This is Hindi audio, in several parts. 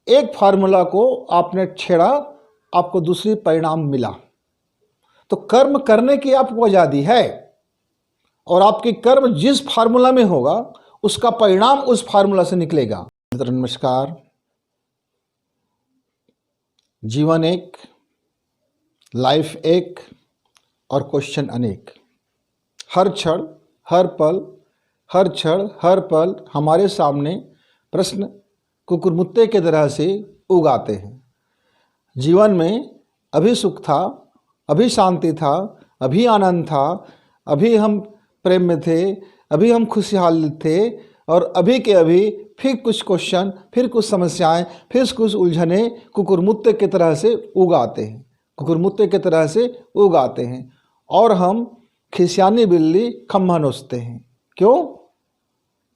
एक फार्मूला को आपने छेड़ा, आपको दूसरी परिणाम मिला। तो कर्म करने की आपको आज़ादी है और आपकी कर्म जिस फार्मूला में होगा उसका परिणाम उस फार्मूला से निकलेगा। मित्र नमस्कार। जीवन एक, लाइफ एक और क्वेश्चन अनेक। हर क्षण, हर पल, हर क्षण, हर पल हमारे सामने प्रश्न कुकुरमुत्ते की तरह से उगाते हैं। जीवन में अभी सुख था, अभी शांति था, अभी आनंद था, अभी हम प्रेम में थे, अभी हम खुशहाल थे, और अभी के अभी फिर कुछ क्वेश्चन, फिर कुछ समस्याएं, फिर कुछ उलझने कुकुरमुत्ते की तरह से उगाते हैं, कुकुरमुत्ते की तरह से उगाते हैं। और हम खिसियानी बिल्ली खम्भा नोचते हैं। क्यों?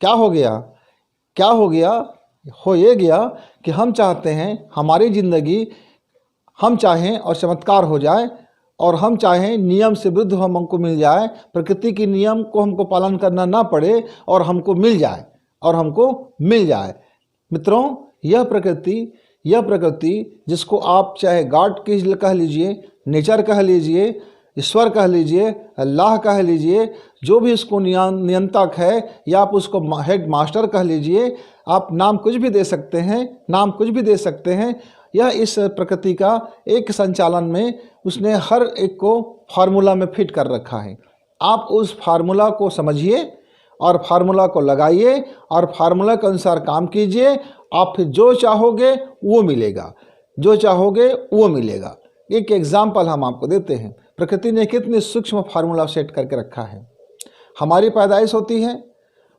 क्या हो गया? क्या हो गया? हो ये गया कि हम चाहते हैं हमारी ज़िंदगी, हम चाहें और चमत्कार हो जाए, और हम चाहें नियम से विरुद्ध हमको मिल जाए, प्रकृति की नियम को हमको पालन करना ना पड़े और हमको मिल जाए, और हमको मिल जाए। मित्रों, यह प्रकृति जिसको आप चाहे गॉड की कह लीजिए, नेचर कह लीजिए, ईश्वर कह लीजिए, अल्लाह कह लीजिए, जो भी इसको नियंत्रक है, या आप उसको हेड मास्टर कह लीजिए, आप नाम कुछ भी दे सकते हैं, नाम कुछ भी दे सकते हैं। यह इस प्रकृति का एक संचालन में उसने हर एक को फार्मूला में फिट कर रखा है। आप उस फार्मूला को समझिए और फार्मूला को लगाइए और फार्मूला के अनुसार काम कीजिए। आप फिर जो चाहोगे वो मिलेगा, जो चाहोगे वो मिलेगा। एक एग्जाम्पल हम आपको देते हैं। प्रकृति ने कितनी सूक्ष्म फार्मूला सेट करके रखा है। हमारी पैदाइश होती है,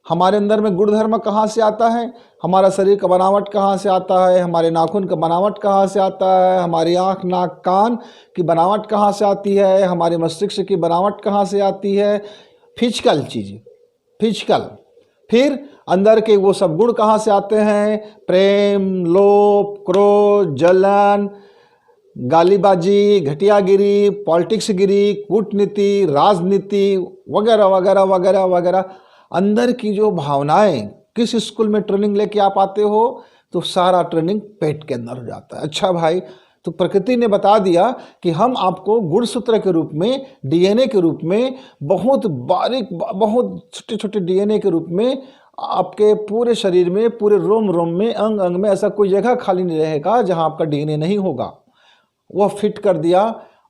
हमारे अंदर में गुणधर्म कहाँ से आता है, हमारा शरीर का बनावट कहाँ से आता है, हमारे नाखून का बनावट कहाँ से आता है, हमारी आँख नाक कान की बनावट कहाँ से आती है, हमारे मस्तिष्क की बनावट कहाँ से आती है, फिजिकल चीज़, फिजिकल। फिर अंदर के वो सब गुण कहाँ से आते हैं, प्रेम, लोभ, क्रोध, जलन, गालीबाजी, घटियागिरी, पॉलिटिक्स गिरी, कूटनीति, राजनीति वगैरह वगैरह वगैरह वगैरह। अंदर की जो भावनाएं, किस स्कूल में ट्रेनिंग लेके आप आते हो तो सारा ट्रेनिंग पेट के अंदर हो जाता है। अच्छा भाई, तो प्रकृति ने बता दिया कि हम आपको गुणसूत्र के रूप में, डीएनए के रूप में, बहुत बारीक, बहुत छोटे छोटे डीएनए के रूप में आपके पूरे शरीर में, पूरे रोम रोम में, अंग अंग में ऐसा कोई जगह खाली नहीं रहेगा जहां आपका डीएनए नहीं होगा। वह फिट कर दिया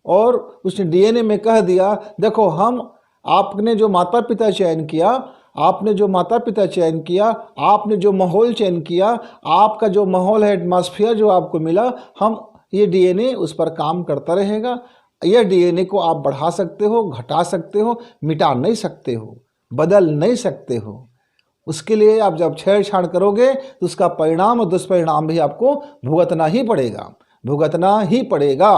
और उसने डीएनए में कह दिया, देखो हम, आपने जो माता पिता चयन किया, आपने जो माता पिता चयन किया, आपने जो माहौल चयन किया, आपका जो माहौल है, एटमॉस्फेयर जो आपको मिला, हम ये डीएनए उस पर काम करता रहेगा। यह डीएनए को आप बढ़ा सकते हो, घटा सकते हो, मिटा नहीं सकते हो, बदल नहीं सकते हो। उसके लिए आप जब छेड़छाड़ करोगे तो उसका परिणाम और दुष्परिणाम भी आपको भुगतना ही पड़ेगा, भुगतना ही पड़ेगा।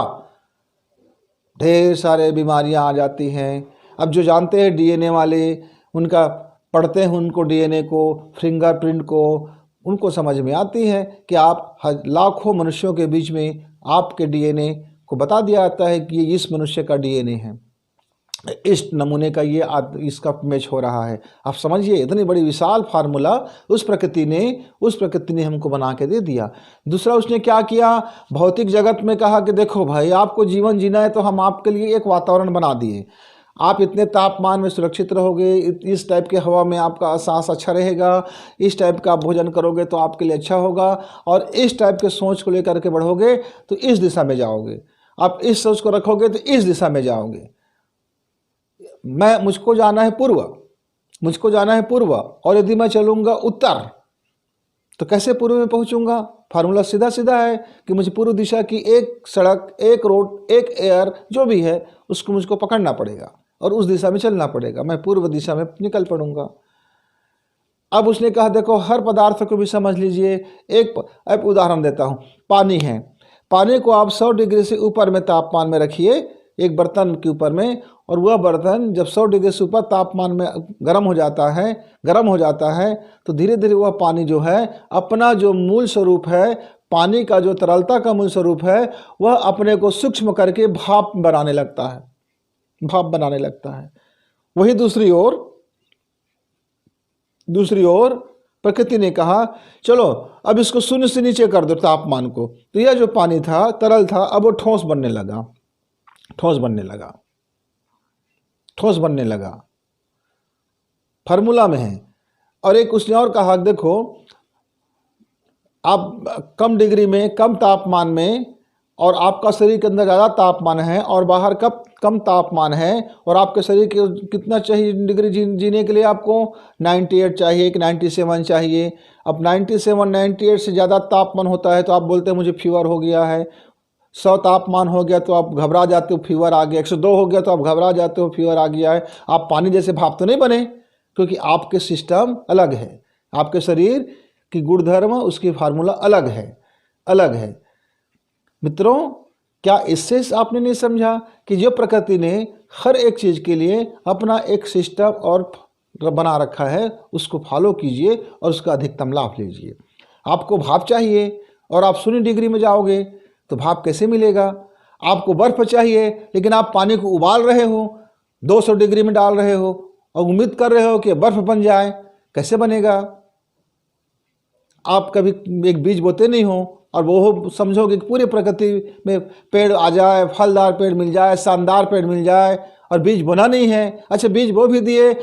ढेर सारे बीमारियां आ जाती हैं। अब जो जानते हैं डीएनए वाले, उनका पढ़ते हैं उनको डीएनए को, फिंगरप्रिंट को, उनको समझ में आती है कि आप लाखों मनुष्यों के बीच में आपके डीएनए को बता दिया जाता है कि ये इस मनुष्य का डीएनए है, इस नमूने का ये इसका मैच हो रहा है। आप समझिए, इतनी बड़ी विशाल फार्मूला उस प्रकृति ने हमको बना के दे दिया। दूसरा उसने क्या किया, भौतिक जगत में कहा कि देखो भाई, आपको जीवन जीना है तो हम आपके लिए एक वातावरण बना दिए। आप इतने तापमान में सुरक्षित रहोगे, इस टाइप के हवा में आपका सांस अच्छा रहेगा, इस टाइप का भोजन करोगे तो आपके लिए अच्छा होगा, और इस टाइप के सोच को लेकर के बढ़ोगे तो इस दिशा में जाओगे, आप इस सोच को रखोगे तो इस दिशा में जाओगे। मुझको जाना है पूर्व, मुझको जाना है पूर्व, और यदि मैं चलूँगा उत्तर तो कैसे पूर्व में पहुँचूँगा? फार्मूला सीधा सीधा है कि मुझे पूर्व दिशा की एक सड़क, एक रोड, एक एयर जो भी है उसको मुझको पकड़ना पड़ेगा और उस दिशा में चलना पड़ेगा। मैं पूर्व दिशा में निकल पड़ूंगा। अब उसने कहा देखो, हर पदार्थ को भी समझ लीजिए। एक उदाहरण देता हूँ। पानी है, पानी को आप 100 डिग्री से ऊपर में तापमान में रखिए एक बर्तन के ऊपर में, और वह बर्तन जब 100 डिग्री से ऊपर तापमान में गर्म हो जाता है तो धीरे धीरे वह पानी जो है अपना जो मूल स्वरूप है, पानी का जो तरलता का मूल स्वरूप है, वह अपने को सूक्ष्म करके भाप बनाने लगता है, भाप बनाने लगता है। वही दूसरी ओर प्रकृति ने कहा चलो अब इसको शून्य से नीचे कर दो तापमान को, तो यह जो पानी था, तरल था, अब वो ठोस बनने लगा, ठोस बनने लगा, ठोस बनने लगा, फार्मूला में है। और एक उसने और कहा, देखो आप कम डिग्री में, कम तापमान में, और आपका शरीर के अंदर ज़्यादा तापमान है और बाहर कम तापमान है, और आपके शरीर के कितना चाहिए डिग्री जीने के लिए, आपको 98 चाहिए कि 97 चाहिए। अब 97 98 से ज़्यादा तापमान होता है तो आप बोलते हैं मुझे फीवर हो गया है। 100 तापमान हो गया तो आप घबरा जाते हो, फीवर आ गया। 102 हो गया तो आप घबरा जाते हो, फीवर आ गया है। आप पानी जैसे भाप तो नहीं बने, क्योंकि आपके सिस्टम अलग है, आपके शरीर की गुणधर्म, उसकी फार्मूला अलग है, अलग है। मित्रों, क्या इससे आपने नहीं समझा कि जो प्रकृति ने हर एक चीज़ के लिए अपना एक सिस्टम और बना रखा है, उसको फॉलो कीजिए और उसका अधिकतम लाभ लीजिए। आपको भाप चाहिए और आप 0 डिग्री में जाओगे तो भाप कैसे मिलेगा? आपको बर्फ़ चाहिए लेकिन आप पानी को उबाल रहे हो, 200 डिग्री में डाल रहे हो और उम्मीद कर रहे हो कि बर्फ़ बन जाए, कैसे बनेगा? आप कभी एक बीज बोते नहीं हो और वो समझोगे कि पूरी प्रकृति में पेड़ आ जाए, फलदार पेड़ मिल जाए, शानदार पेड़ मिल जाए, और बीज बोना नहीं है। अच्छा, बीज बो भी दिए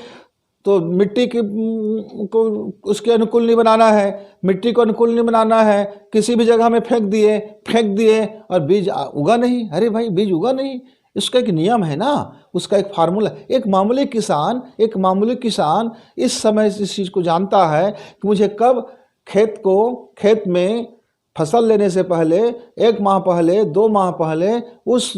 तो मिट्टी को उसके अनुकूल नहीं बनाना है, मिट्टी को अनुकूल नहीं बनाना है, किसी भी जगह में फेंक दिए और बीज उगा नहीं। अरे भाई, बीज उगा नहीं, इसका एक नियम है ना, उसका एक फार्मूला। एक मामूली किसान इस समय इस चीज़ को जानता है कि मुझे कब खेत में फसल लेने से पहले 1 माह पहले, 2 माह पहले उस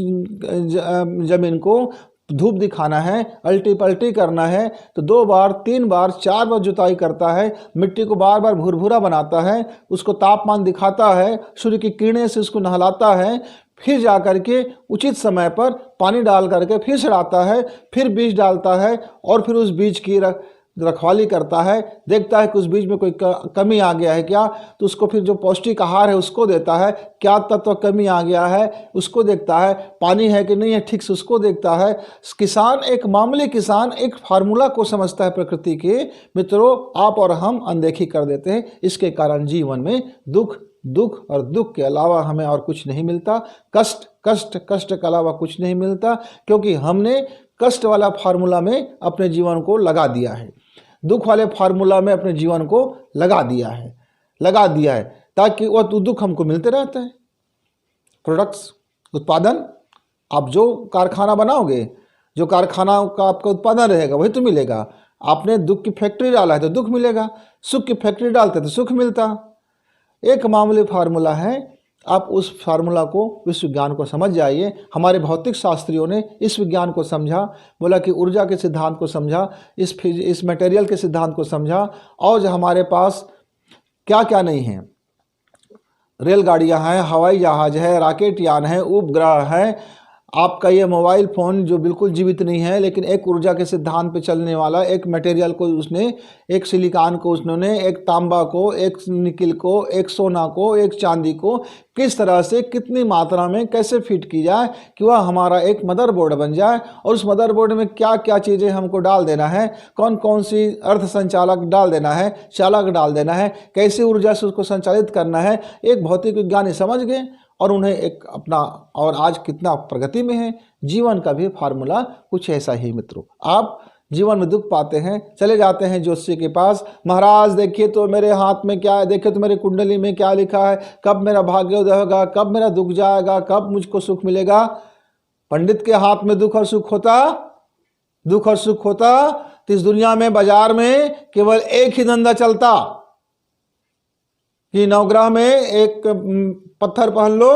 ज़मीन को धूप दिखाना है, अल्टी पल्टी करना है, तो 2 बार 3 बार 4 बार जुताई करता है, मिट्टी को बार बार भुरभुरा बनाता है, उसको तापमान दिखाता है, सूर्य की किरणें से उसको नहलाता है, फिर जा कर के उचित समय पर पानी डाल करके फिर सड़ाता है, फिर बीज डालता है और फिर उस बीज की रखवाली करता है, देखता है कि उस बीज में कोई कमी आ गया है क्या, तो उसको फिर जो पौष्टिक आहार है उसको देता है, क्या तत्व कमी आ गया है उसको देखता है, पानी है कि नहीं है ठीक से उसको देखता है। किसान, एक मामूली किसान एक फार्मूला को समझता है प्रकृति के। मित्रों, आप और हम अनदेखी कर देते हैं, इसके कारण जीवन में दुख और दुख के अलावा हमें और कुछ नहीं मिलता, कष्ट के अलावा कुछ नहीं मिलता, क्योंकि हमने कष्ट वाला फार्मूला में अपने जीवन को लगा दिया है, दुख वाले फार्मूला में अपने जीवन को लगा दिया है, ताकि वह दुख हमको मिलते रहता है। प्रोडक्ट्स, उत्पादन, आप जो कारखाना बनाओगे, जो कारखाना का आपका उत्पादन रहेगा वही तो मिलेगा। आपने दुख की फैक्ट्री डाला है तो दुख मिलेगा, सुख की फैक्ट्री डालते तो सुख मिलता। एक मामूली फार्मूला है, आप उस फार्मूला को, विश्व विज्ञान को समझ जाइए। हमारे भौतिक शास्त्रियों ने इस विज्ञान को समझा, बोला कि ऊर्जा के सिद्धांत को समझा, इस मटेरियल के सिद्धांत को समझा, और जो हमारे पास क्या क्या नहीं है, रेलगाड़ियां हैं, हवाई जहाज है, रॉकेट यान है, उपग्रह है, आपका ये मोबाइल फ़ोन जो बिल्कुल जीवित नहीं है लेकिन एक ऊर्जा के सिद्धांत पे चलने वाला, एक मटेरियल को उसने, एक सिलिकॉन को उसने, एक तांबा को, एक निकिल को, एक सोना को, एक चांदी को किस तरह से, कितनी मात्रा में कैसे फिट की जाए कि वह हमारा एक मदरबोर्ड बन जाए, और उस मदरबोर्ड में क्या क्या चीज़ें हमको डाल देना है, कौन कौन सी अर्ध संचालक डाल देना है, चालक डाल देना है, कैसे ऊर्जा से उसको संचालित करना है, एक भौतिक विज्ञानी समझ गए और उन्हें एक अपना, और आज कितना प्रगति में है। जीवन का भी फार्मूला कुछ ऐसा ही। मित्रों, आप जीवन में दुख पाते हैं, चले जाते हैं ज्योतिषी के पास, महाराज देखिए तो मेरे हाथ में क्या है, देखिए तो मेरी कुंडली में क्या लिखा है, कब मेरा भाग्योदय होगा, कब मेरा दुख जाएगा, कब मुझको सुख मिलेगा। पंडित के हाथ में दुख और सुख होता तो इस दुनिया में, बाजार में केवल एक ही धंधा चलता कि नवग्रह में एक पत्थर पहन लो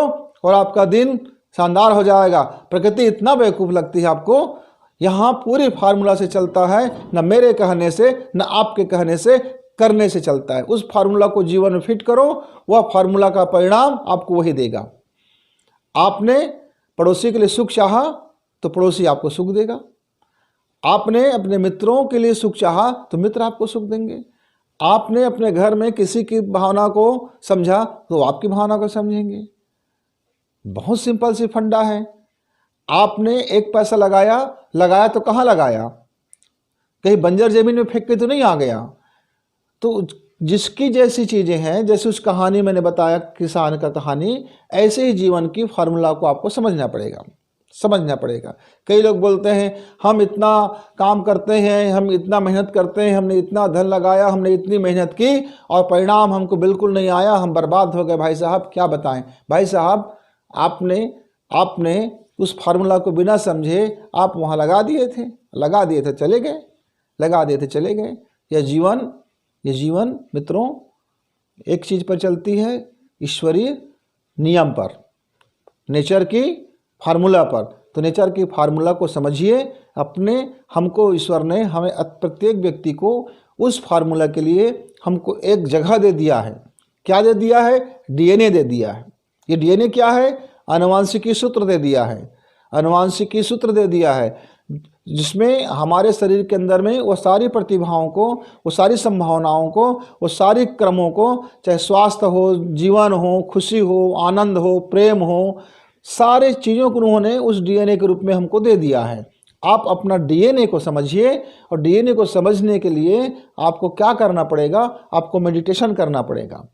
और आपका दिन शानदार हो जाएगा। प्रकृति इतना बेवकूफ़ लगती है आपको, यहाँ पूरी फार्मूला से चलता है, न मेरे कहने से न आपके कहने से, करने से चलता है। उस फार्मूला को जीवन में फिट करो, वह फार्मूला का परिणाम आपको वही देगा। आपने पड़ोसी के लिए सुख चाहा तो पड़ोसी आपको सुख देगा, आपने अपने मित्रों के लिए सुख चाहा तो मित्र आपको सुख देंगे, आपने अपने घर में किसी की भावना को समझा तो आपकी भावना को समझेंगे। बहुत सिंपल सी फंडा है। आपने एक पैसा लगाया तो कहाँ लगाया? कहीं बंजर जमीन में फेंक के तो नहीं आ गया। तो जिसकी जैसी चीज़ें हैं, जैसे उस कहानी मैंने बताया किसान का कहानी, ऐसे ही जीवन की फार्मूला को आपको समझना पड़ेगा, समझना पड़ेगा। कई लोग बोलते हैं हम इतना काम करते हैं, हम इतना मेहनत करते हैं, हमने इतना धन लगाया, हमने इतनी मेहनत की और परिणाम हमको बिल्कुल नहीं आया, हम बर्बाद हो गए। भाई साहब क्या बताएं, भाई साहब आपने उस फार्मूला को बिना समझे आप वहाँ लगा दिए थे, चले गए, लगा दिए थे, चले गए। ये जीवन मित्रों एक चीज़ पर चलती है, ईश्वरीय नियम पर, नेचर की फार्मूला पर। तो नेचर की फार्मूला को समझिए अपने, हमको ईश्वर ने हमें प्रत्येक व्यक्ति को उस फार्मूला के लिए हमको एक जगह दे दिया है। क्या दे दिया है? डीएनए दे दिया है। ये डीएनए क्या है? आनुवांशिकी सूत्र दे दिया है, आनुवांशिकी सूत्र दे दिया है, जिसमें हमारे शरीर के अंदर में वो सारी प्रतिभाओं को, वो सारी संभावनाओं को, वो सारी क्रमों को, चाहे स्वास्थ्य हो, जीवन हो, खुशी हो, आनंद हो, प्रेम हो, सारे चीज़ों को उन्होंने उस डीएनए के रूप में हमको दे दिया है। आप अपना डीएनए को समझिए, और डीएनए को समझने के लिए आपको क्या करना पड़ेगा? आपको मेडिटेशन करना पड़ेगा,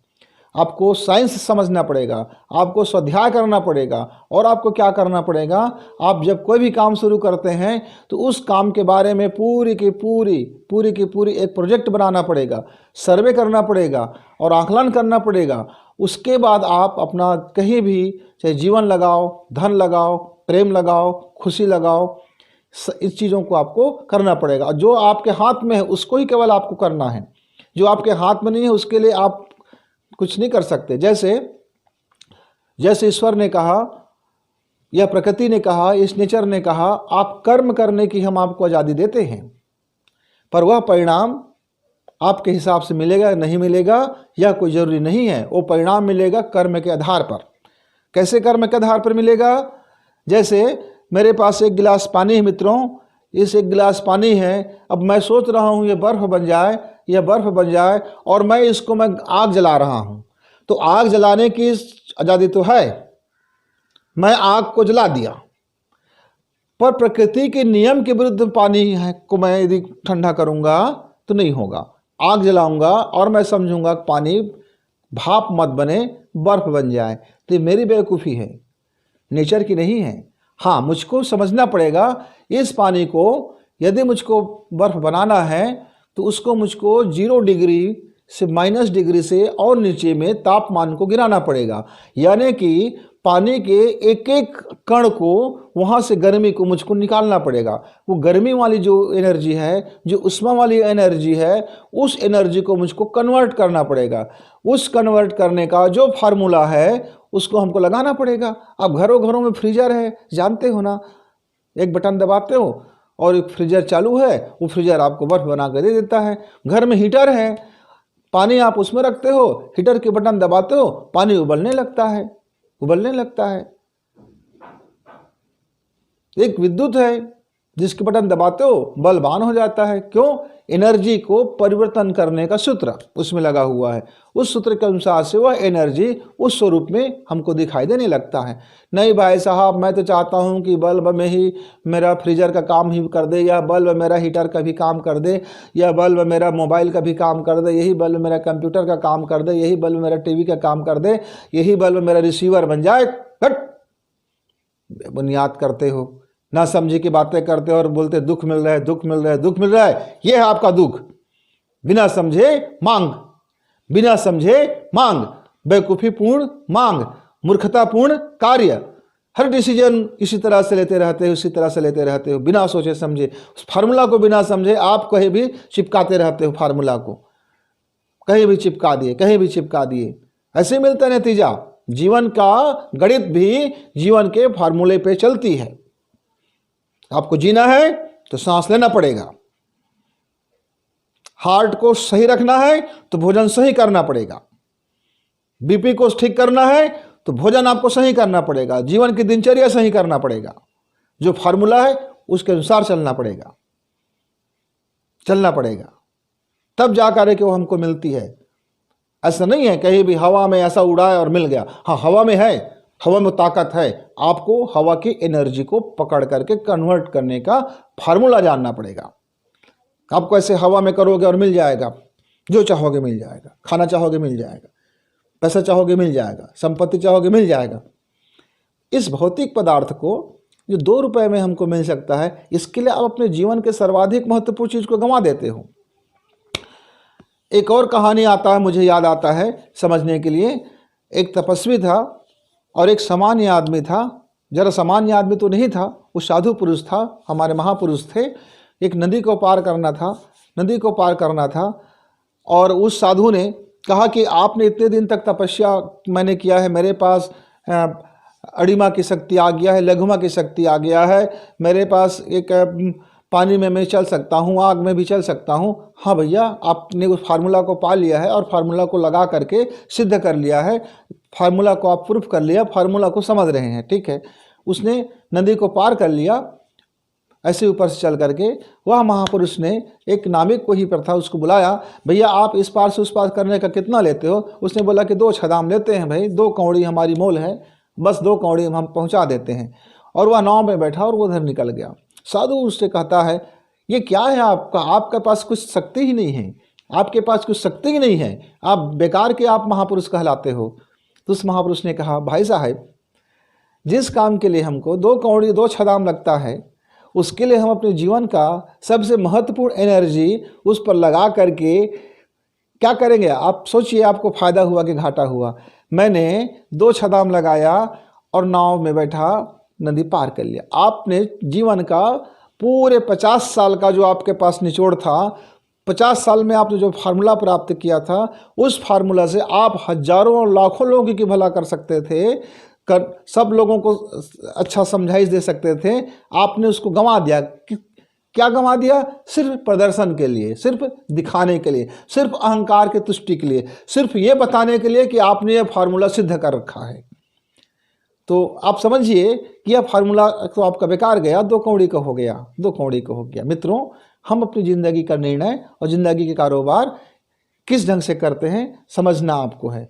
आपको साइंस समझना पड़ेगा, आपको स्वाध्याय करना पड़ेगा। और आपको क्या करना पड़ेगा? आप जब कोई भी काम शुरू करते हैं तो उस काम के बारे में पूरी की पूरी एक प्रोजेक्ट बनाना पड़ेगा, सर्वे करना पड़ेगा और आकलन करना पड़ेगा। उसके बाद आप अपना कहीं भी चाहे जीवन लगाओ, धन लगाओ, प्रेम लगाओ, खुशी लगाओ, इस चीज़ों को आपको करना पड़ेगा। जो आपके हाथ में है उसको ही केवल आपको करना है, जो आपके हाथ में नहीं है उसके लिए आप कुछ नहीं कर सकते। जैसे ईश्वर ने कहा या प्रकृति ने कहा, इस नेचर ने कहा, आप कर्म करने की हम आपको आज़ादी देते हैं, पर वह परिणाम आपके हिसाब से मिलेगा या नहीं मिलेगा यह कोई ज़रूरी नहीं है। वो परिणाम मिलेगा कर्म के आधार पर। कैसे कर्म के आधार पर मिलेगा? जैसे मेरे पास एक गिलास पानी है मित्रों, इस एक गिलास पानी है, अब मैं सोच रहा हूँ ये बर्फ़ बन जाए, यह बर्फ़ बन जाए, और मैं आग जला रहा हूँ। तो आग जलाने की आज़ादी तो है, मैं आग को जला दिया, पर प्रकृति के नियम के विरुद्ध पानी को मैं यदि ठंडा करूँगा तो नहीं होगा। आग जलाऊंगा और मैं समझूंगा पानी भाप मत बने, बर्फ़ बन जाए, तो ये मेरी बेवकूफ़ी है, नेचर की नहीं है। हाँ, मुझको समझना पड़ेगा इस पानी को यदि मुझको बर्फ़ बनाना है तो उसको मुझको 0 डिग्री से -डिग्री से और नीचे में तापमान को गिराना पड़ेगा। यानी कि पानी के एक एक कण को, वहाँ से गर्मी को मुझको निकालना पड़ेगा। वो गर्मी वाली जो एनर्जी है, जो उष्मा वाली एनर्जी है, उस एनर्जी को मुझको कन्वर्ट करना पड़ेगा। उस कन्वर्ट करने का जो फार्मूला है उसको हमको लगाना पड़ेगा। अब घरों में फ्रीजर है, जानते हो ना, एक बटन दबाते हो और एक फ्रीजर चालू है, वो फ्रीजर आपको बर्फ़ बना कर दे देता है। घर में हीटर है, पानी आप उसमें रखते हो, हीटर के बटन दबाते हो, पानी उबलने लगता है। एक विद्युत है जिसके बटन दबाते हो बल्ब ऑन हो जाता है। क्यों? एनर्जी को परिवर्तन करने का सूत्र उसमें लगा हुआ है। उस सूत्र के अनुसार से वह एनर्जी उस स्वरूप में हमको दिखाई देने लगता है। नहीं भाई साहब, मैं तो चाहता हूं कि बल्ब में ही मेरा फ्रीजर का काम ही कर दे, या बल्ब मेरा हीटर का भी काम कर दे, या बल्ब मेरा मोबाइल का भी काम कर दे, यही बल्ब मेरा कंप्यूटर का काम कर दे, यही बल्ब मेरा टीवी का काम कर दे, यही बल्ब मेरा रिसीवर बन जाए। हट, बुनियाद करते हो, ना समझे की बातें करते हो और बोलते दुख मिल रहा है, दुख मिल रहा है, दुख मिल रहा है। यह है आपका दुख। बिना समझे मांग, बिना समझे मांग, बेवकूफ़ीपूर्ण मांग, मूर्खतापूर्ण कार्य। हर डिसीजन इसी तरह से लेते रहते हो, इसी तरह से लेते रहते हो, बिना सोचे समझे। उस फार्मूला को बिना समझे आप कहीं भी चिपकाते रहते हो, फार्मूला को कहीं भी चिपका दिए, कहीं भी चिपका दिए, ऐसे मिलता है नतीजा। जीवन का गणित भी जीवन के फार्मूले पे चलती है। आपको जीना है तो सांस लेना पड़ेगा, हार्ट को सही रखना है तो भोजन सही करना पड़ेगा, बीपी को ठीक करना है तो भोजन आपको सही करना पड़ेगा, जीवन की दिनचर्या सही करना पड़ेगा, जो फार्मूला है उसके अनुसार चलना पड़ेगा, तब जाकर के वो हमको मिलती है। ऐसा नहीं है कहीं भी हवा में ऐसा उड़ाए और मिल गया। हाँ, हवा में है, हवा में ताकत है, आपको हवा की एनर्जी को पकड़ करके कन्वर्ट करने का फार्मूला जानना पड़ेगा। आपको ऐसे हवा में करोगे और मिल जाएगा, जो चाहोगे मिल जाएगा, खाना चाहोगे मिल जाएगा, पैसा चाहोगे मिल जाएगा, संपत्ति चाहोगे मिल जाएगा। इस भौतिक पदार्थ को जो 2 रुपए में हमको मिल सकता है, इसके लिए आप अपने जीवन के सर्वाधिक महत्वपूर्ण चीज़ को गंवा देते हो। एक और कहानी आता है, मुझे याद आता है समझने के लिए। एक तपस्वी था और एक सामान्य आदमी था। जरा सामान्य आदमी तो नहीं था, वो साधु पुरुष था, हमारे महापुरुष थे। एक नदी को पार करना था, नदी को पार करना था, और उस साधु ने कहा कि आपने इतने दिन तक तपस्या मैंने किया है, मेरे पास अड़िमा की शक्ति आ गया है, लघुमा की शक्ति आ गया है, मेरे पास एक पानी में मैं चल सकता हूँ, आग में भी चल सकता हूँ। हाँ भैया, आपने उस फार्मूला को पा लिया है और फार्मूला को लगा करके सिद्ध कर लिया है, फार्मूला को आप प्रूफ कर लिया, फार्मूला को समझ रहे हैं, ठीक है। उसने नदी को पार कर लिया ऐसे ऊपर से चल करके। वह महापुरुष ने एक नाविक को ही पर था, उसको बुलाया, भैया आप इस पार से उस पार करने का कितना लेते हो? उसने बोला कि 2 छदाम लेते हैं भाई, 2 कौड़ी हमारी मोल है, बस 2 कौड़ी हम पहुंचा देते हैं। और वह नाव में बैठा और वो उधर निकल गया। साधु उससे कहता है, ये क्या है आपका? आपके पास कुछ शक्ति ही नहीं है, आपके पास कुछ शक्ति ही नहीं है, आप बेकार के आप महापुरुष कहलाते हो। तो उस महापुरुष ने कहा, भाई साहब, जिस काम के लिए हमको 2 कौड़ी 2 छदाम लगता है, उसके लिए हम अपने जीवन का सबसे महत्वपूर्ण एनर्जी उस पर लगा करके क्या करेंगे? आप सोचिए, आपको फ़ायदा हुआ कि घाटा हुआ? मैंने 2 छदाम लगाया और नाव में बैठा, नदी पार कर लिया। आपने जीवन का पूरे 50 साल का जो आपके पास निचोड़ था, 50 साल में आपने जो फार्मूला प्राप्त किया था, उस फार्मूला से आप हजारों और लाखों लोगों की भला कर सकते थे, सब लोगों को अच्छा समझाइश दे सकते थे। आपने उसको गंवा दिया। क्या गंवा दिया? सिर्फ प्रदर्शन के लिए, सिर्फ दिखाने के लिए, सिर्फ अहंकार की तुष्टि के लिए, सिर्फ ये बताने के लिए कि आपने ये फार्मूला सिद्ध कर रखा है। तो आप समझिए कि यह फार्मूला तो आपका बेकार गया, 2 कौड़ी का हो गया, 2 कौड़ी का हो गया। मित्रों, हम अपनी ज़िंदगी का निर्णय और ज़िंदगी के कारोबार किस ढंग से करते हैं समझना आपको है।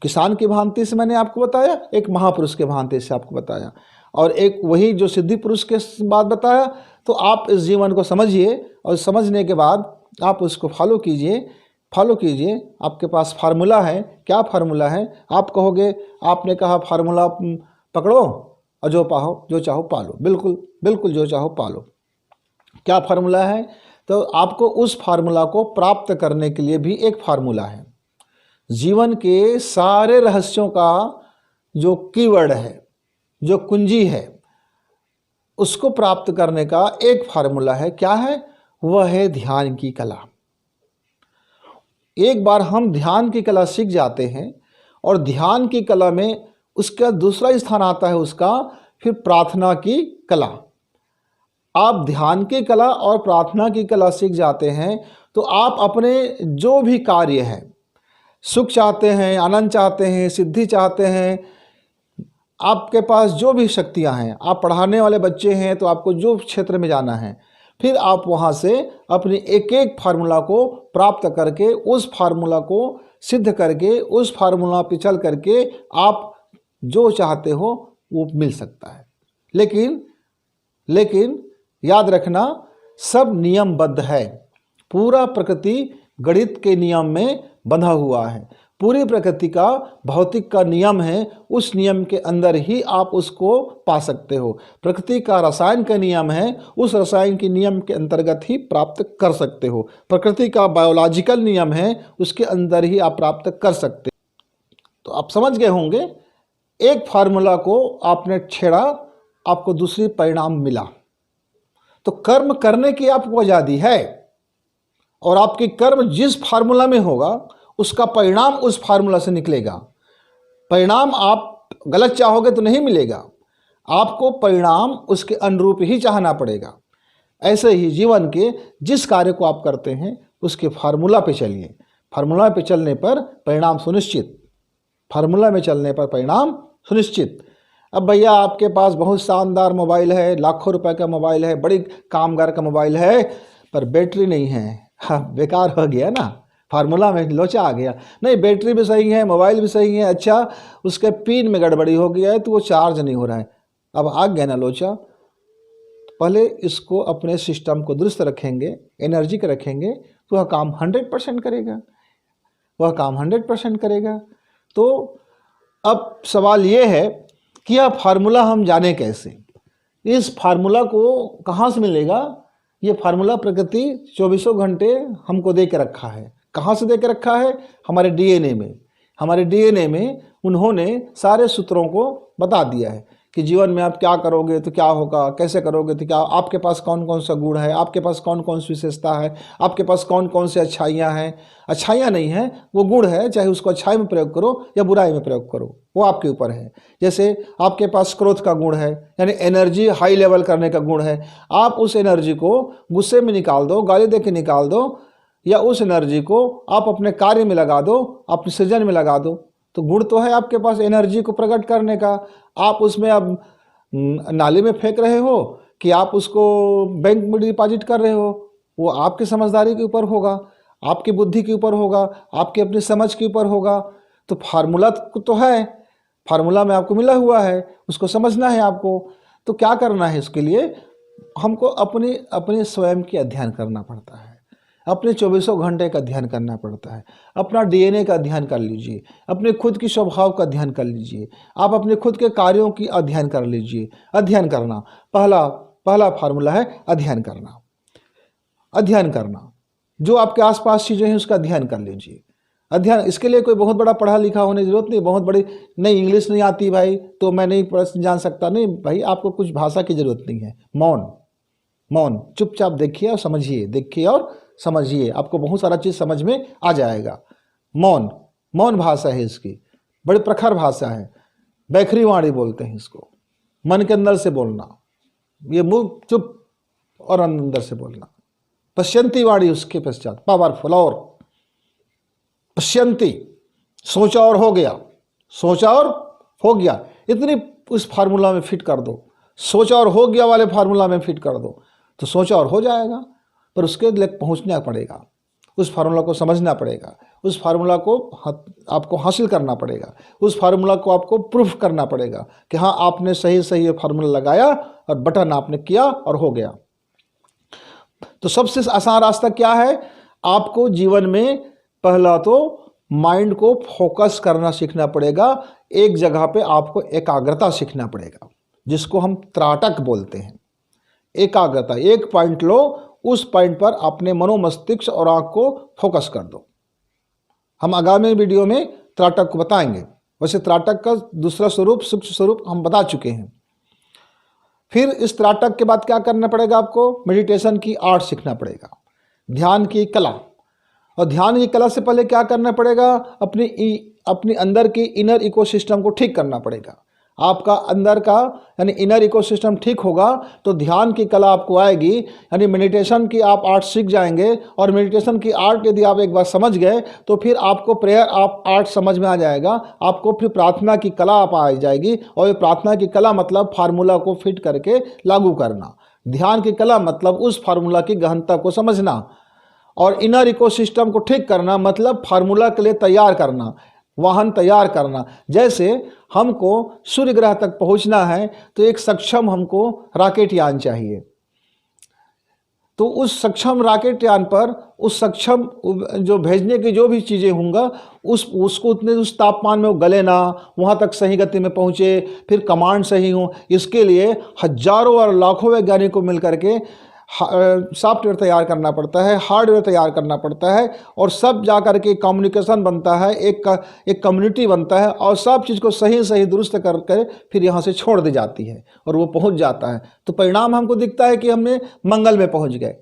किसान की भांति से मैंने आपको बताया, एक महापुरुष के भांति से आपको बताया, और एक वही जो सिद्धि पुरुष के बात बताया। तो आप इस जीवन को समझिए और समझने के बाद आप उसको फॉलो कीजिए, फॉलो कीजिए। आपके पास फार्मूला है। क्या फार्मूला है? आप कहोगे, आपने कहा फार्मूला पकड़ो और जो चाहो पालो। बिल्कुल बिल्कुल, जो चाहो पालो। क्या फार्मूला है? तो आपको उस फार्मूला को प्राप्त करने के लिए भी एक फार्मूला है। जीवन के सारे रहस्यों का जो कीवर्ड है, जो कुंजी है, उसको प्राप्त करने का एक फार्मूला है। क्या है? वह है ध्यान की कला। एक बार हम ध्यान की कला सीख जाते हैं और ध्यान की कला में उसका दूसरा स्थान आता है उसका, फिर प्रार्थना की कला। आप ध्यान की कला और प्रार्थना की कला सीख जाते हैं तो आप अपने जो भी कार्य है, सुख चाहते हैं, आनंद चाहते हैं, सिद्धि चाहते हैं, आपके पास जो भी शक्तियां हैं, आप पढ़ाने वाले बच्चे हैं तो आपको जो क्षेत्र में जाना है, फिर आप वहां से अपनी एक एक फार्मूला को प्राप्त करके, उस फार्मूला को सिद्ध करके, उस फार्मूला पे चल करके आप जो चाहते हो वो मिल सकता है। लेकिन याद रखना, सब नियमबद्ध है। पूरा प्रकृति गणित के नियम में बंधा हुआ है। पूरी प्रकृति का भौतिक का नियम है, उस नियम के अंदर ही आप उसको पा सकते हो। प्रकृति का रसायन का नियम है, उस रसायन के नियम के अंतर्गत ही प्राप्त कर सकते हो। प्रकृति का बायोलॉजिकल नियम है, उसके अंदर ही आप प्राप्त कर सकते हो। तो आप समझ गए होंगे, एक फार्मूला को आपने छेड़ा, आपको दूसरी परिणाम मिला। तो कर्म करने की आपको आज़ादी है, और आपकी कर्म जिस फार्मूला में होगा उसका परिणाम उस फार्मूला से निकलेगा। परिणाम आप गलत चाहोगे तो नहीं मिलेगा, आपको परिणाम उसके अनुरूप ही चाहना पड़ेगा। ऐसे ही जीवन के जिस कार्य को आप करते हैं उसके फार्मूला पे चलिए। फार्मूला पे चलने पर परिणाम सुनिश्चित, फार्मूला में चलने पर परिणाम सुनिश्चित। अब भैया आपके पास बहुत शानदार मोबाइल है, लाखों रुपए का मोबाइल है, बड़ी कामगार का मोबाइल है, पर बैटरी नहीं है, हाँ बेकार हो गया ना, फार्मूला में लोचा आ गया। नहीं, बैटरी भी सही है, मोबाइल भी सही है, अच्छा उसके पिन में गड़बड़ी हो गया है तो वो चार्ज नहीं हो रहा है, अब आ गया ना लोचा। पहले इसको अपने सिस्टम को दुरुस्त रखेंगे, एनर्जी के रखेंगे तो वह काम 100% करेगा। वह काम 100% करेगा। तो अब सवाल ये है कि यह फार्मूला हम जाने कैसे, इस फार्मूला को कहाँ से मिलेगा। ये फार्मूला प्रकृति 24 घंटे हमको दे के रखा है। कहाँ से दे के रखा है? हमारे डीएनए में। हमारे डीएनए में उन्होंने सारे सूत्रों को बता दिया है कि जीवन में आप क्या करोगे तो क्या होगा, कैसे करोगे तो क्या, आपके पास कौन कौन सा गुण है, आपके पास कौन कौन सी विशेषता है, आपके पास कौन कौन से अच्छाइयाँ हैं। अच्छाइयाँ नहीं हैं, वो गुण है, चाहे उसको अच्छाई में प्रयोग करो या बुराई में प्रयोग करो, वो आपके ऊपर है। जैसे आपके पास क्रोध का गुण है, यानी एनर्जी हाई लेवल करने का गुण है, आप उस एनर्जी को गुस्से में निकाल दो, गाली दे के निकाल दो, या उस एनर्जी को आप अपने कार्य में लगा दो, अपने सृजन में लगा दो। तो गुण तो है आपके पास एनर्जी को प्रकट करने का। आप उसमें अब नाली में फेंक रहे हो कि आप उसको बैंक में डिपॉजिट कर रहे हो, वो आपकी समझदारी के ऊपर होगा, आपकी बुद्धि के ऊपर होगा, आपकी अपनी समझ के ऊपर होगा। तो फार्मूला तो है, फार्मूला में आपको मिला हुआ है, उसको समझना है आपको। तो क्या करना है इसके लिए? हमको अपने स्वयं की अध्ययन करना पड़ता है, अपने 24 घंटे का अध्ययन करना पड़ता है। अपना डीएनए का अध्ययन कर लीजिए, अपने खुद की स्वभाव का अध्ययन कर लीजिए, आप अपने खुद के कार्यों की अध्ययन कर लीजिए। अध्ययन करना पहला फार्मूला है, अध्ययन करना। अध्ययन करना, जो आपके आसपास चीज़ें हैं उसका अध्ययन कर लीजिए। अध्ययन, इसके लिए कोई बहुत बड़ा पढ़ा लिखा होने की जरूरत नहीं, बहुत बड़ी नहीं, इंग्लिश नहीं आती भाई तो मैं नहीं जान सकता, नहीं भाई, आपको कुछ भाषा की जरूरत नहीं है। मौन, चुपचाप देखिए और समझिए, देखिए और समझिए, आपको बहुत सारा चीज़ समझ में आ जाएगा। मौन भाषा है इसकी, बड़ी प्रखर भाषा है, बैखरी वाणी बोलते हैं इसको। मन के अंदर से बोलना, ये मुंह चुप और अंदर से बोलना। पश्यंती वाणी उसके पश्चात पावरफुल, और पश्यंती, सोचा और हो गया, सोचा और हो गया, इतनी उस फार्मूला में फिट कर दो, सोचा और हो गया वाले फार्मूला में फिट कर दो, तो सोचा और हो जाएगा। पर उसके लिए पहुंचना पड़ेगा, उस फार्मूला को समझना पड़ेगा, उस फार्मूला को आपको हासिल करना पड़ेगा, उस फार्मूला को आपको प्रूफ करना पड़ेगा कि हाँ आपने सही फार्मूला लगाया और बटन आपने किया और हो गया। तो सबसे आसान रास्ता क्या है? आपको जीवन में पहला तो माइंड को फोकस करना सीखना पड़ेगा, एक जगह पे आपको एकाग्रता सीखना पड़ेगा, जिसको हम त्राटक बोलते हैं। एकाग्रता, एक पॉइंट लो, उस पॉइंट पर अपने मनोमस्तिष्क और आंख को फोकस कर दो। हम आगामी वीडियो में त्राटक को बताएंगे। वैसे त्राटक का दूसरा स्वरूप, सूक्ष्म स्वरूप हम बता चुके हैं। फिर इस त्राटक के बाद क्या करना पड़ेगा? आपको मेडिटेशन की आर्ट सीखना पड़ेगा, ध्यान की कला। और ध्यान की कला से पहले क्या करना पड़ेगा? अपनी अंदर की इनर इकोसिस्टम को ठीक करना पड़ेगा। आपका अंदर का यानी इनर इकोसिस्टम ठीक होगा तो ध्यान की कला आपको आएगी, यानी मेडिटेशन की आप आर्ट सीख जाएंगे। और मेडिटेशन की आर्ट यदि आप एक बार समझ गए तो फिर आपको प्रेयर आप आर्ट समझ में आ जाएगा, आपको फिर प्रार्थना की कला आप आ जाएगी। और ये प्रार्थना की कला मतलब फार्मूला को फिट करके लागू करना। ध्यान की कला मतलब उस फार्मूला की गहनता को समझना। और इनर इकोसिस्टम को ठीक करना मतलब फार्मूला के लिए तैयार करना, वाहन तैयार करना। जैसे हमको सूर्य ग्रह तक पहुंचना है तो एक सक्षम हमको रॉकेट यान चाहिए। तो उस सक्षम रॉकेट यान पर उस सक्षम जो भेजने की जो भी चीज़ें होंगी उसको उतने उस तापमान में वो गले ना, वहाँ तक सही गति में पहुँचे, फिर कमांड सही हो, इसके लिए हजारों और लाखों वैज्ञानिकों मिल करके सॉफ्टवेयर तैयार करना पड़ता है, हार्डवेयर तैयार करना पड़ता है, और सब जा कर के कम्युनिकेशन बनता है, एक कम्युनिटी बनता है, और सब चीज़ को सही दुरुस्त करके फिर यहाँ से छोड़ दी जाती है और वो पहुँच जाता है। तो परिणाम हमको दिखता है कि हमने मंगल में पहुँच गए,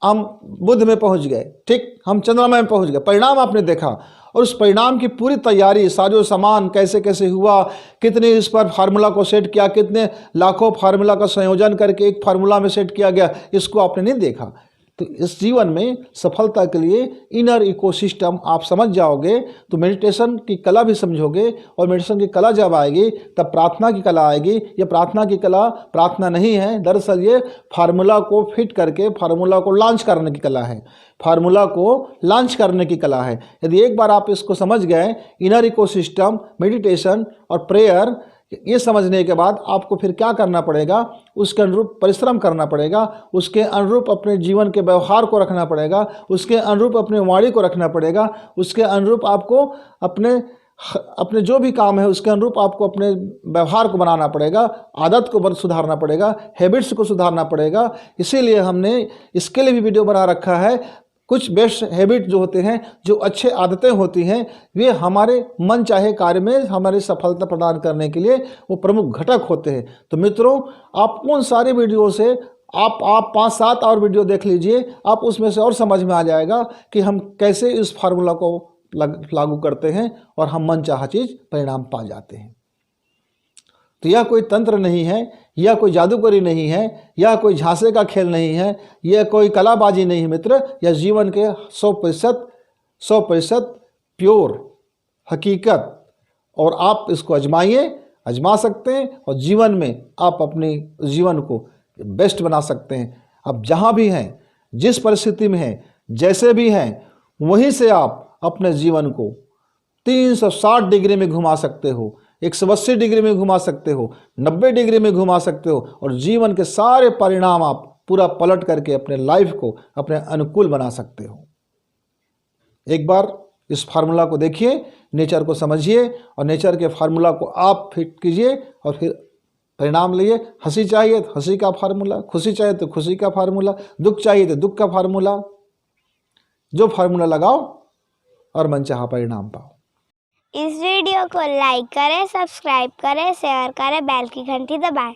हम बुध में पहुँच गए, ठीक, हम चंद्रमा में पहुँच गए। परिणाम आपने देखा, और उस परिणाम की पूरी तैयारी, साजो सामान कैसे कैसे हुआ, कितने इस पर फार्मूला को सेट किया, कितने लाखों फार्मूला का संयोजन करके एक फार्मूला में सेट किया गया, इसको आपने नहीं देखा। तो इस जीवन में सफलता के लिए इनर इकोसिस्टम आप समझ जाओगे तो मेडिटेशन की कला भी समझोगे, और मेडिटेशन की कला जब आएगी तब प्रार्थना की कला आएगी। ये प्रार्थना की कला प्रार्थना नहीं है, दरअसल ये फार्मूला को फिट करके फार्मूला को लॉन्च करने की कला है, फार्मूला को लॉन्च करने की कला है। यदि एक बार आप इसको समझ गए, इनर इकोसिस्टम, मेडिटेशन और प्रेयर, ये समझने के बाद आपको फिर क्या करना पड़ेगा, उसके अनुरूप परिश्रम करना पड़ेगा, उसके अनुरूप अपने जीवन के व्यवहार को रखना पड़ेगा, उसके अनुरूप अपने वाणी को रखना पड़ेगा, उसके अनुरूप आपको अपने जो भी काम है उसके अनुरूप आपको अपने व्यवहार को बनाना पड़ेगा, आदत को सुधारना पड़ेगा, हैबिट्स को सुधारना पड़ेगा। इसीलिए हमने इसके लिए भी वीडियो बना रखा है। कुछ बेस्ट हैबिट जो होते हैं, जो अच्छे आदतें होती हैं, वे हमारे मन चाहे कार्य में हमारी सफलता प्रदान करने के लिए वो प्रमुख घटक होते हैं। तो मित्रों, आप उन सारी वीडियो से आप 5-7 और वीडियो देख लीजिए, आप उसमें से और समझ में आ जाएगा कि हम कैसे इस फार्मूला को लागू करते हैं और हम मनचाहा चीज़ परिणाम पा जाते हैं। तो यह कोई तंत्र नहीं है, यह कोई जादूगरी नहीं है, यह कोई झांसे का खेल नहीं है, यह कोई कलाबाजी नहीं है मित्र। यह जीवन के 100% प्योर हकीकत, और आप इसको आजमा सकते हैं और जीवन में आप अपने जीवन को बेस्ट बना सकते हैं। आप जहाँ भी हैं, जिस परिस्थिति में हैं, जैसे भी हैं, वहीं से आप अपने जीवन को 360 डिग्री में घुमा सकते हो, 180 डिग्री में घुमा सकते हो, 90 डिग्री में घुमा सकते हो, और जीवन के सारे परिणाम आप पूरा पलट करके अपने लाइफ को अपने अनुकूल बना सकते हो। एक बार इस फार्मूला को देखिए, नेचर को समझिए और नेचर के फार्मूला को आप फिट कीजिए और फिर परिणाम लिए। हंसी चाहिए तो हंसी का फार्मूला, खुशी चाहिए तो खुशी का फार्मूला, दुख चाहिए तो दुख का फार्मूला, जो फार्मूला लगाओ और मनचाहा परिणाम पाओ। इस वीडियो को लाइक करें, सब्सक्राइब करें, शेयर करें, बेल की घंटी दबाएं।